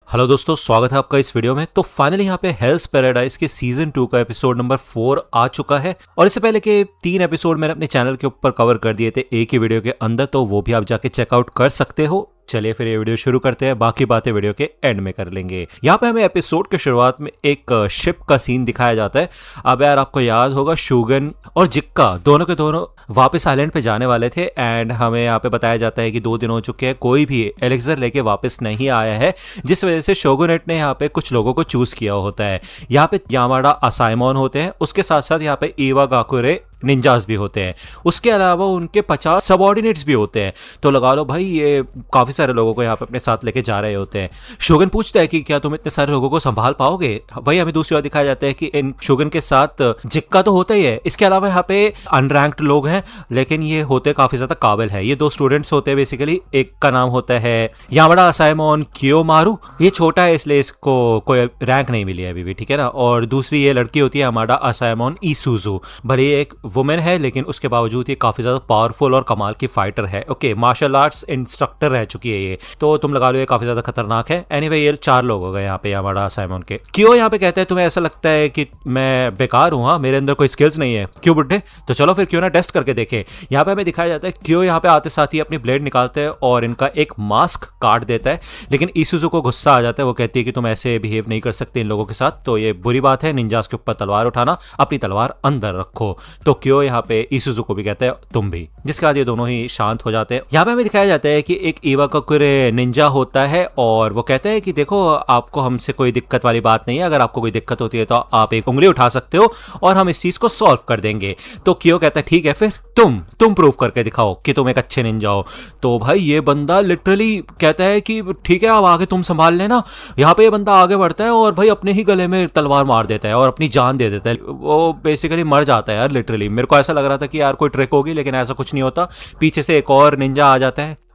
Hello दोस्तों, स्वागत है आपका इस वीडियो में। तो फाइनली यहाँ पे हेल्स पैराडाइज के सीजन 2 का एपिसोड नंबर 4 आ चुका है। और इससे पहले के 3 एपिसोड मैंने अपने चैनल के ऊपर कवर कर दिए थे एक ही वीडियो के अंदर, तो वो भी आप जाके चेकआउट कर सकते हो। चलिए फिर ये वीडियो शुरू करते हैं, बाकी बातें वीडियो के एंड में कर लेंगे। यहाँ पे हमें एपिसोड के शुरुआत में एक शिप का सीन दिखाया जाता है। अब यार आपको याद होगा, शोगन और जिक्का दोनों के दोनों वापस आइलैंड पे जाने वाले थे एंड हमें यहाँ पे बताया जाता है कि 2 दिन हो चुके हैं, कोई भी एलेक्सर लेके वापस नहीं आया है, जिस वजह से शोगुनेट ने यहाँ पे कुछ लोगों को चूज किया होता है। यहाँ पे यामाडा असाइमोन होते हैं, उसके साथ साथ यहाँ पे इवा गाकुरे निंजास भी होते हैं, उसके अलावा उनके 50 सबऑर्डिनेट्स भी होते हैं। तो लगा लो भाई, ये काफी सारे लोगों को यहाँ पे अपने साथ लेके जा रहे होते हैं। शोगन पूछता है कि क्या तुम इतने सारे लोगों को संभाल पाओगे। वही हमें दूसरी ओर दिखाया जाता है कि इन शोगन के साथ जिक्का तो होता ही है, इसके अलावा यहाँ पे अनरैंक्ड लोग हैं, लेकिन ये होते काफी ज्यादा काबिल है। ये 2 स्टूडेंट्स होते हैं बेसिकली। एक का नाम होता है यामाडा असाइमोन कियोमारू, ये छोटा है इसलिए इसको कोई रैंक नहीं मिली है अभी भी, ठीक है ना। और दूसरी ये लड़की होती है यामाडा असाइमोन इसुजू। भले एक वुमेन है लेकिन उसके बावजूद ये काफी ज्यादा पावरफुल और कमाल की फाइटर है। ओके, मार्शल आर्ट्स इंस्ट्रक्टर रह चुकी है ये, तो तुम लगा लो ये काफी ज्यादा खतरनाक है। एनीवे, ये 4 लोग हो गए यहाँ पे यामाडा साइमन के। क्यों यहाँ पे कहते हैं तुम्हें ऐसा लगता है कि मैं बेकार हूँ, हाँ मेरे अंदर कोई स्किल्स नहीं है क्यों बुड्ढे, तो चलो फिर क्यों ना टेस्ट करके देखें। यहाँ पे हमें दिखाया जाता है क्यों यहाँ पे आते साथ ही अपनी ब्लेड निकालते हैं और इनका एक मास्क काट देता है, लेकिन इसुजू को गुस्सा आ जाता है। वो कहती है कि तुम ऐसे बिहेव नहीं कर सकते इन लोगों के साथ, तो ये बुरी बात है, निंजास के ऊपर तलवार उठाना, अपनी तलवार अंदर रखो। तो क्यों यहाँ पे इसुजू को भी कहते हैं तुम भी, जिसके बाद ये दोनों ही शांत हो जाते हैं। यहाँ पे हमें दिखाया जाता है कि एक इवा गाकुरे निंजा होता है और वो कहता है कि देखो, आपको हमसे कोई दिक्कत वाली बात नहीं है, अगर आपको कोई दिक्कत होती है तो आप एक उंगली उठा सकते हो और हम इस चीज को सॉल्व कर देंगे। तो क्यों कहता है ठीक है, फिर तुम प्रूव करके दिखाओ कि तुम एक अच्छे निंजा हो। तो भाई ये बंदा लिटरली कहता है कि ठीक है, अब आगे तुम संभाल लेना। यहाँ पे ये बंदा आगे बढ़ता है और भाई अपने ही गले में तलवार मार देता है और अपनी जान दे देता है। वो बेसिकली मर जाता है यार लिटरली। मेरे को ऐसा लग रहा था कि यार कोई ट्रिक होगी, लेकिन ऐसा कुछ नहीं होता। पीछे से एक और निंजा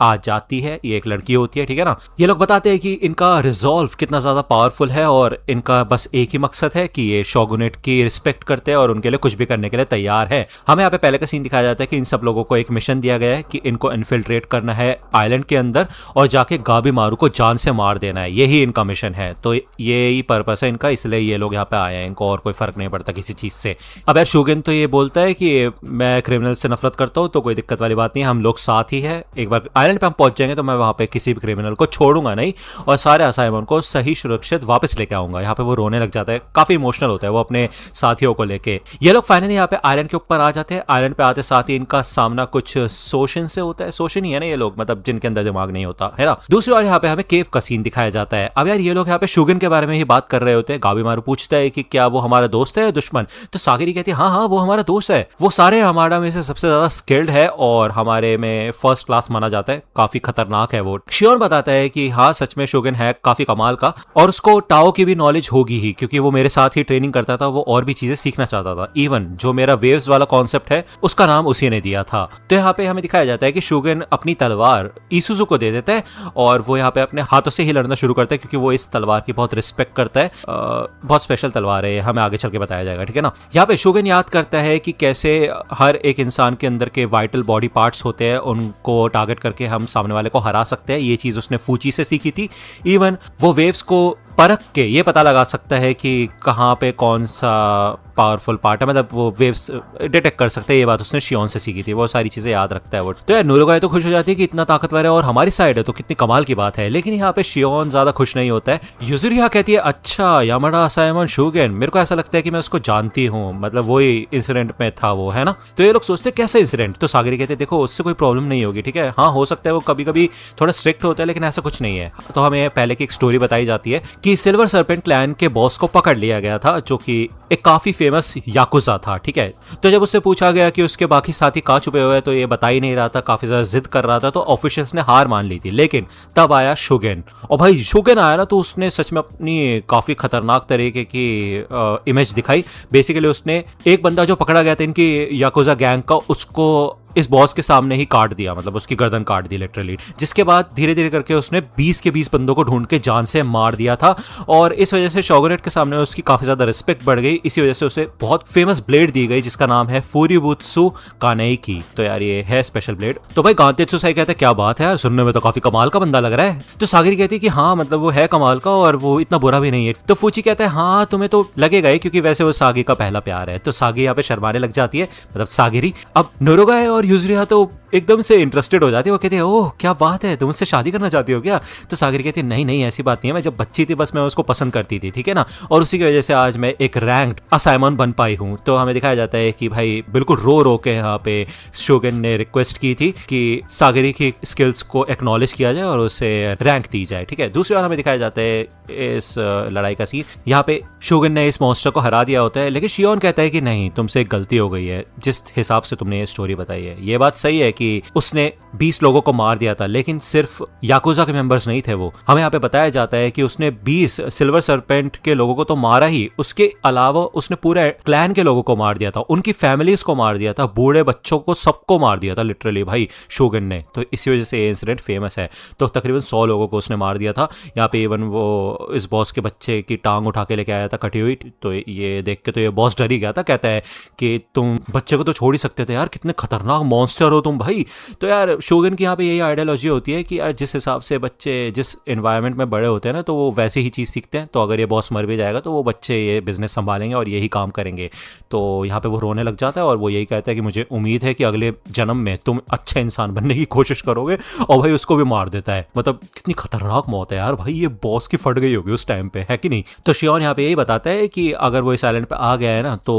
आ जाती है, ये एक लड़की होती है, ठीक है ना। ये लोग बताते हैं कि इनका रिजॉल्व कितना ज्यादा पावरफुल है और इनका बस एक ही मकसद है कि ये शोगुनेट की रिस्पेक्ट करते हैं और उनके लिए कुछ भी करने के लिए तैयार है। हमें यहाँ पे पहले का सीन दिखाया जाता है कि इन सब लोगों को एक मिशन दिया गया है कि इनको इन्फिल्ट्रेट करना है आइलैंड के अंदर और जाके गाबीमारू को जान से मार देना है, यही इनका मिशन है। तो यही पर्पस है इनका, इसलिए ये लोग यहाँ पे आए हैं, इनको और कोई फर्क नहीं पड़ता किसी चीज से। अब यार शोगुन तो ये बोलता है कि मैं क्रिमिनल से नफरत करता हूँ, तो कोई दिक्कत वाली बात नहीं है, हम लोग साथ ही है। एक बार आइलैंड पे हम पहुंच जाएंगे तो मैं वहां पे किसी भी क्रिमिनल को छोड़ूंगा नहीं और सारे असाइमन को सही सुरक्षित वापस लेके आऊंगा। यहाँ पे वो रोने लग जाता है, काफी इमोशनल होता है वो अपने साथियों को लेके। ये लोग फाइनली यहाँ पे आइलैंड के ऊपर आ जाते हैं। आइलैंड पे आते साथ ही इनका सामना कुछ शोशन से होता है। शोशन ही है ना ये लोग, मतलब जिनके अंदर दिमाग नहीं होता है ना। दूसरी ओर यहाँ पे हमें केव का सीन दिखाया जाता है। अब यार ये लोग यहाँ पे शोगुन के बारे में ही बात कर रहे होते हैं। गाबीमारू पूछता है कि क्या वो हमारा दोस्त है या दुश्मन, तो सागिरी कहती है हाँ वो हमारा दोस्त है, वो सारे हमारा में से सबसे ज्यादा स्किल्ड है और हमारे में फर्स्ट क्लास माना जाता है, काफी खतरनाक है वो। शियोन बताता है कि हाँ सच में शोगुन है काफी कमाल का और उसको टाओ की भी नॉलेज होगी ही, क्योंकि वो मेरे साथ ही ट्रेनिंग करता था, वो और भी चीजें सीखना चाहता था। इवन जो मेरा वेव्स वाला कॉन्सेप्ट है उसका नाम उसी ने दिया था। तो यहाँ पे हमें दिखाया जाता है कि शोगुन अपनी तलवार इसुजू को दे देता है और वो यहाँ पे अपने हाथों से ही लड़ना शुरू करता है, क्योंकि वो इस तलवार की बहुत रिस्पेक्ट करता है। बहुत स्पेशल तलवार है, हमें आगे चल के बताया जाएगा, ठीक है ना। यहाँ पे शोगुन याद करता है कि कैसे हर एक इंसान के अंदर के वाइटल बॉडी पार्ट्स होते हैं, उनको टारगेट करके हम सामने वाले को हरा सकते हैं। ये चीज उसने फूची से सीखी थी। इवन वो वेव्स को परख के ये पता लगा सकता है कि कहाँ पे कौन सा पावरफुल पार्ट है, मतलब वो वेव्स डिटेक्ट कर सकते हैं। ये बात उसने शियोन से सीखी थी, वो सारी चीजें याद रखता है वो। तो यार नूरुगाई तो खुश हो जाती है कि इतना ताकतवर है और हमारी साइड है, तो कितनी कमाल की बात है। लेकिन यहाँ पे शियोन ज्यादा खुश नहीं होता है। युजुरिया कहती है अच्छा यामाडा असाइमन शोगुन, मेरे को ऐसा लगता है कि मैं उसको जानती हूँ, मतलब वही इंसिडेंट में था वो, है ना। तो ये लोग सोचते कैसे इंसिडेंट, तो सागिरी कहते देखो उससे कोई प्रॉब्लम नहीं होगी, ठीक है। हाँ हो सकता है वो कभी कभी थोड़ा स्ट्रिक्ट होता है, लेकिन ऐसा कुछ नहीं है। तो हमें पहले की एक स्टोरी बताई जाती है कि सिल्वर सर्पेंट क्लैन के बॉस को पकड़ लिया गया था, जो कि एक काफी फेमस याकुजा था, ठीक है। तो जब उससे पूछा गया कि उसके बाकी साथी कहाँ छुपे हुए हैं, तो ये बता ही नहीं रहा था, काफी ज्यादा जिद कर रहा था। तो ऑफिशियल्स ने हार मान ली थी। लेकिन तब आया शोगुन, और भाई शोगुन आया ना तो उसने सच में अपनी काफी खतरनाक तरीके की इमेज दिखाई। बेसिकली उसने एक बंदा जो पकड़ा गया था इनकी याकुजा गैंग का, उसको इस बॉस के सामने ही काट दिया, मतलब उसकी गर्दन काट दी लिटरली, जिसके बाद धीरे धीरे करके उसने 20 के 20 बंदों को ढूंढ के जान से मार दिया था। और इस वजह से शोगुनेट के सामने उसकी काफी ज्यादा रिस्पेक्ट बढ़ गई। इसी वजह से उसे बहुत फेमस ब्लेड दी गई जिसका नाम है फुरीबुत्सु कानेकी। तो यार ये है स्पेशल ब्लेड। तो भाई गांतेत्सु साई कहता है क्या बात है यार, सुनने में तो काफी कमाल का बंदा लग रहा है। तो सागिरी कहती है कि हाँ मतलब वो है कमाल का और वो इतना बुरा भी नहीं है। तो फूची कहता है हाँ तुम्हें तो लगेगा ही, क्योंकि वैसे वो सागी का पहला प्यार है। तो सागी यहाँ पे शर्माने लग जाती है, मतलब सागिरी। अब नोरोगाए और युजुरिया तो एकदम से इंटरेस्टेड हो जाती है। वो कहती है ओह क्या बात है, तुम उससे शादी करना चाहती हो क्या? तो सागिरी कहती है नहीं नहीं ऐसी बात नहीं है, मैं जब बच्ची थी बस मैं उसको पसंद करती थी, ठीक है ना, और उसी की वजह से आज मैं एक रैंक्ड असाइमन बन पाई हूँ। तो हमें दिखाया जाता है कि भाई बिल्कुल रो रो के यहाँ पे शोगन ने रिक्वेस्ट की थी कि सागिरी की स्किल्स को एक्नॉलेज किया जाए और उसे रैंक दी जाए, ठीक है। दूसरी बात हमें दिखाया जाता है इस लड़ाई का सीन, यहाँ पे शोगन ने इस मॉन्स्टर को हरा दिया होता है, लेकिन शियोन कहता है कि नहीं तुमसे एक गलती हो गई है, जिस हिसाब से तुमने ये स्टोरी बताई है ये बात सही है कि उसने 20 लोगों को मार दिया था, लेकिन सिर्फ याकुजा के मेंबर्स नहीं थे वो। हमें यहाँ पे बताया जाता है कि उसने 20 सिल्वर सरपेंट के लोगों को तो मारा ही, उसके अलावा उसने पूरे क्लैन के लोगों को मार दिया था, उनकी फैमिलीज को मार दिया था, बूढ़े बच्चों को सबको मार दिया था लिटरली भाई शोगन ने। तो इसी वजह से ये इंसिडेंट फेमस है। तो तकरीबन 100 लोगों को उसने मार दिया था। यहाँ पे इवन वो इस बॉस के बच्चे की टांग उठा के लेके आया था कटी हुई। तो ये देख के तो ये बॉस डर ही गया था, कहता है कि तुम बच्चे को तो छोड़ ही सकते थे यार, कितने खतरनाक मॉन्स्टर हो तुम भाई। तो यार शोगन की यहाँ पे यही आइडियोलॉजी होती है कि यार जिस हिसाब से बच्चे जिस एनवायरनमेंट में बड़े होते हैं ना, तो वो वैसे ही चीज़ सीखते हैं। तो अगर ये बॉस मर भी जाएगा तो वो बच्चे ये बिजनेस संभालेंगे और यही काम करेंगे। तो यहाँ पे वो रोने लग जाता है और वो यही कहता है कि मुझे उम्मीद है कि अगले जन्म में तुम अच्छे इंसान बनने की कोशिश करोगे, और भाई उसको भी मार देता है। मतलब कितनी खतरनाक मौत है यार भाई, ये बॉस की फट गई होगी उस टाइम पे, है कि नहीं। तो शियोन यहाँ पे यही बताता है कि अगर वो इस आइलैंड पे आ गया है ना, तो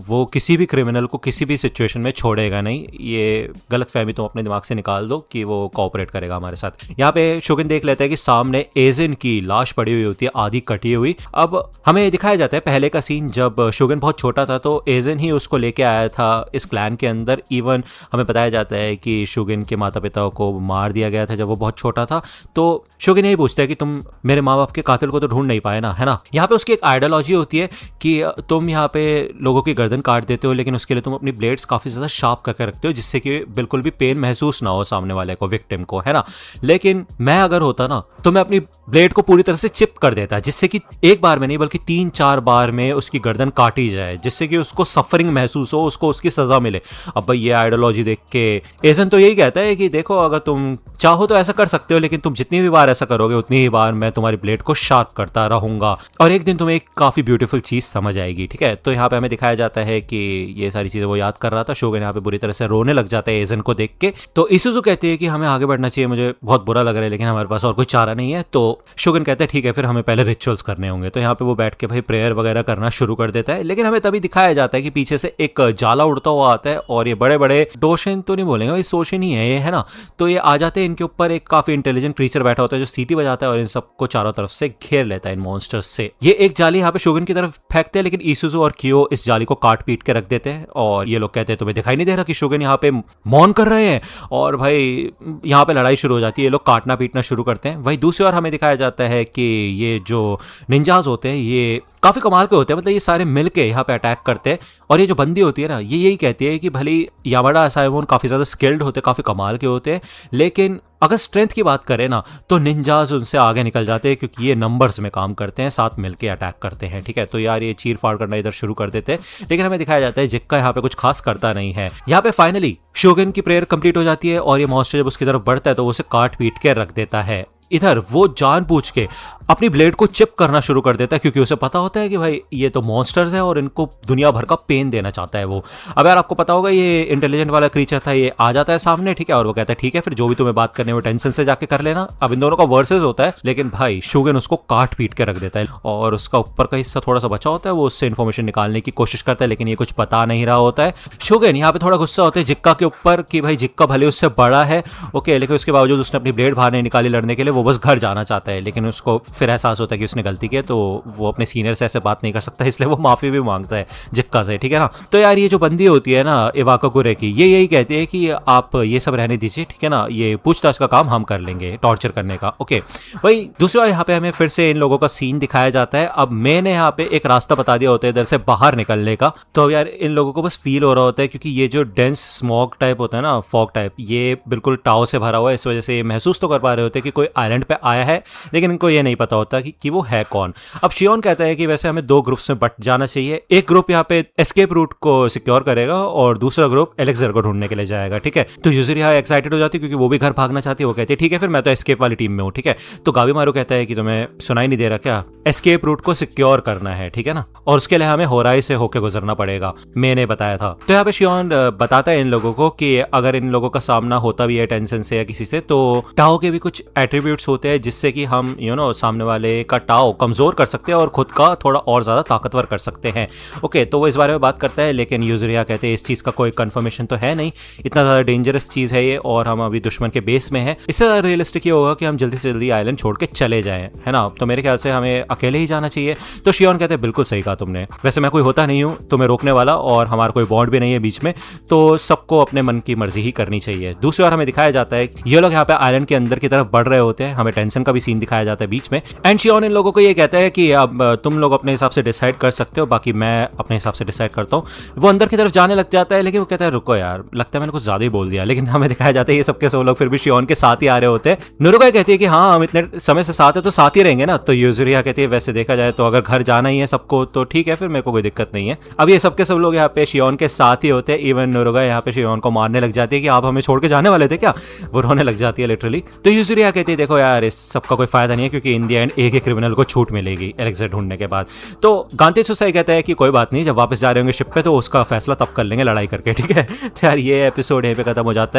वो किसी भी क्रिमिनल को किसी भी सिचुएशन में छोड़ेगा नहीं। ये गलतफहमी तुम अपने दिमाग से निकाल दो कि वो कोऑपरेट करेगा हमारे साथ। यहाँ पे शोगन देख लेता है कि सामने एजिन की लाश पड़ी हुई होती है, आधी कटी हुई। अब हमें दिखाया जाता है पहले का सीन, जब शोगन बहुत छोटा था तो एजिन ही उसको लेके आया था इस क्लैन के अंदर। इवन हमें बताया जाता है कि शोगन के माता पिता को मार दिया गया था जब वो बहुत छोटा था। तो शोगन यही पूछता है कि तुम मेरे माँ बाप के कातिल को तो ढूंढ नहीं पाए ना, है ना। यहाँ पे उसकी एक आइडियोलॉजी होती है कि तुम यहाँ पे लोगों की गर्दन काट देते हो, लेकिन उसके लिए तुम अपनी ब्लेड्स काफी ज्यादा शार्प करके रखते हो, जिससे कि बिल्कुल भी पेन महसूस ना हो सामने वाले को, विक्टिम को, है ना। लेकिन मैं अगर होता ना तो मैं अपनी ब्लेड को पूरी तरह से चिप कर देता, जिससे कि एक बार में नहीं बल्कि 3-4 बार में उसकी गर्दन काटी जाए, जिससे कि उसको सफरिंग महसूस हो, उसको उसकी सजा मिले। अब भाई ये आइडियोलॉजी देख के एजन तो यही कहता है कि देखो अगर तुम चाहो तो ऐसा कर सकते हो, लेकिन तुम जितनी भी बार ऐसा करोगे उतनी ही बार मैं तुम्हारी ब्लेड को शार्प करता रहूंगा और एक दिन तुम्हें एक काफी ब्यूटीफुल चीज समझ आएगी, ठीक है। तो यहाँ पे हमें दिखाया जाता है कि ये सारी चीजें वो याद कर रहा था। शोगन यहाँ पे बुरी तरह से रोने लग जाता है एजन को देख के। तो इसुजु कहती है कि हमें आगे बढ़ना चाहिए, मुझे बहुत बुरा लग रहा है लेकिन हमारे पास और कोई चारा नहीं है। तो शोगन कहता है ठीक है फिर हमें पहले रिचुअल्स करने होंगे। तो यहाँ पे वो बैठ के भाई प्रेयर वगैरह करना शुरू कर देता है, लेकिन हमें तभी दिखाया जाता है कि पीछे से एक जाला उड़ता हुआ आता है और ये बड़े बड़े डोशन तो नहीं बोलेंगे भाई, सोशन ही है ये, है ना। तो ये आ जाते हैं, इनके ऊपर एक काफी इंटेलिजेंट क्रीचर बैठा होता है जो सीटी बजाता है और इन सबको चारों तरफ से घेर लेता है इन मॉन्स्टर्स से। ये एक जाली यहाँ पे शोगन की तरफ फेंकते हैं, लेकिन इसुजु और कियो इस जाली को काट पीट के रख देते हैं और ये लोग कहते हैं तुम्हें दिखाई नहीं दे रहा कि शोगन यहाँ पे मौन कर रहे हैं, और भाई यहाँ पे लड़ाई शुरू हो जाती है। ये लोग काटना पीटना शुरू करते हैं। वही दूसरी ओर हमें दिखाया जाता है कि ये जो निंजाज होते हैं ये काफी कमाल के होते हैं, मतलब ये सारे मिलके यहाँ पे अटैक करते हैं। और ये जो बंदी होती है ना, ये यही कहती है कि भली यामाडा असाइमोन काफी ज्यादा स्किल्ड होते, काफी कमाल के होते हैं, लेकिन अगर स्ट्रेंथ की बात करें ना तो निंजाज उनसे आगे निकल जाते हैं, क्योंकि ये नंबर्स में काम करते हैं, साथ मिलके अटैक करते हैं, ठीक है। तो यार ये चीर फाड़ करना इधर शुरू कर देते हैं, लेकिन हमें दिखाया जाता है जिक्का यहाँ पे कुछ खास करता नहीं है। यहाँ पे फाइनली शोगन की प्रेयर कंप्लीट हो जाती है और ये मॉन्स्टर जब उसकी तरफ बढ़ता है तो वो उसे काट पीट के रख देता है। इधर वो जानबूझ के अपनी ब्लेड को चिप करना शुरू कर देता है, क्योंकि उसे पता होता है कि भाई ये तो मॉन्स्टर्स है और इनको दुनिया भर का पेन देना चाहता है वो। अब यार आपको पता होगा ये इंटेलिजेंट वाला क्रीचर था, ये आ जाता है सामने, ठीक है, और वो कहता है ठीक है फिर जो भी तुम्हें बात करने में टेंशन से जाके कर लेना। अब इन दोनों का वर्सेस होता है, लेकिन भाई शोगन उसको काट पीट के रख देता है और उसका ऊपर का हिस्सा थोड़ा सा बचा होता है, वो उससे इन्फॉर्मेशन निकालने की कोशिश करता है, लेकिन ये कुछ पता नहीं रहा होता है। शोगन यहाँ पे थोड़ा गुस्सा होता है जिक्का के ऊपर कि भाई जिक्का भले उससे बड़ा है, ओके, लेकिन उसके बावजूद उसने अपनी ब्लेड बाहर नहीं निकाली लड़ने के लिए, वो बस घर जाना चाहता है, लेकिन उसको फिर एहसास होता है कि उसने गलती की, तो वो अपने सीनियर से ऐसे बात नहीं कर सकता, इसलिए वो माफ़ी भी मांगता है जिक्का से, ठीक है ना। तो यार ये जो बंदी होती है ना इवाकाकुरे की, ये यही कहती है कि आप ये सब रहने दीजिए, ठीक है ना, ये पूछताछ का काम हम कर लेंगे, टॉर्चर करने का। ओके भाई, दूसरी बार यहाँ पे हमें फिर से इन लोगों का सीन दिखाया जाता है। अब मैंने यहाँ पे एक रास्ता बता दिया होता है इधर से बाहर निकलने का, तो अब यार इन लोगों को बस फील हो रहा होता है, क्योंकि ये जो डेंस स्मॉग टाइप होता है ना, फॉग टाइप, ये बिल्कुल टाओ से भरा हुआ है, इस वजह से ये महसूस तो कर पा रहे होते हैं कि कोई आइलैंड पे आया है, लेकिन इनको ये नहीं पता होता कि वो है कौन। अब शियोन कहता है कि वैसे हमें 2 ग्रुप्स में बट जाना चाहिए, एक ग्रुप यहाँ पे एस्केप रूट को सिक्योर करेगा और दूसरा ग्रुप एलेक्सर को ढूंढने के लिए जाएगा, ठीक है। तो यूजुरी यहाँ एक्साइटेड हो जाती है, क्योंकि वो भी घर भागना चाहती है। वो कहती है ठीक है, फिर मैं तो एस्केप वाली टीम में हूँ, ठीक है। तो गावीमारू कहता है कि तुम्हें सुनाई नहीं दे रहा क्या, एस्केप रूट को सिक्योर करना है, ठीक है ना, और उसके लिए हमें होराई से होके गुजरना पड़ेगा, मैंने बताया था। तो यहाँ पे शियोन बताता है इन लोगों को कि अगर इन लोगों का सामना होता भी है टेंशन से या किसी से, तो टाओ के भी कुछ एट्रीब्यूट्स होते हैं जिससे कि हम सामने वाले का टाओ कमजोर कर सकते हैं और खुद का थोड़ा और ज्यादा ताकतवर कर सकते हैं। ओके, तो वो इस बारे में बात करता है, लेकिन यूजुरिया कहते हैं इस चीज का कोई कंफर्मेशन तो है नहीं, इतना ज्यादा डेंजरस चीज है ये, और हम अभी दुश्मन के बेस में है, इससे ज्यादा रियलिस्टिक ये होगा कि हम जल्दी से जल्दी आइलैंड छोड़ के चले जाएं, है ना। तो मेरे ख्याल से हमें अकेले ही जाना चाहिए। तो शियोन कहते हैं बिल्कुल सही कहा तुमने, वैसे मैं कोई होता नहीं हूँ तुम्हें रोकने वाला, और हमारा कोई बॉन्ड भी नहीं है बीच में, तो सबको अपने मन की मर्जी ही करनी चाहिए। दूसरी ओर हमें दिखाया जाता है ये लोग यहाँ पे आइलैंड के अंदर की तरफ बढ़ रहे होते हैं, हमें टेंशन का भी सीन दिखाया जाता है बीच में, एंड शियोन इन लोगों को ये कहता है कि अब तुम लोग अपने हिसाब से डिसाइड कर सकते हो, बाकी मैं अपने हिसाब से डिसाइड करता हूँ। वो अंदर की तरफ जाने लग जाता है, लेकिन वो कहता है रुको यार, लगता है मैंने कुछ ज्यादा ही बोल दिया, लेकिन हमें दिखाया जाता है ये सबके सब लोग फिर भी शियोन के साथ ही आ रहे होते हैं। नुरुका कहती है कि हाँ हम इतने समय से साथ है तो साथ ही रहेंगे ना। तो यूजुरिया कहती है वैसे देखा जाए तो अगर घर जाना ही है सबको तो ठीक है, फिर मेरे को कोई दिक्कत नहीं है। अब ये सबके सब लोग यहाँ पे शियोन के साथ ही होते हैं, इवन नुरुका यहाँ पे शियोन को मारने लग जाती है कि आप हमें छोड़ के जाने वाले थे क्या, वो रोने लग जाती है लिटरली। तो यूजुरिया कहती है देखो यार इस सबका कोई फायदा नहीं है, क्योंकि इन द एंड एक ही क्रिमिनल को छूट मिलेगी एलेक्सर ढूंढने के बाद। तो गांती सुसाई कहता है कि कोई बात नहीं, जब वापस जा रहे होंगे शिप पे तो उसका फैसला तब कर लेंगे लड़ाई करके, ठीक है। तो यार ये एपिसोड यहीं पे खत्म हो जाता है।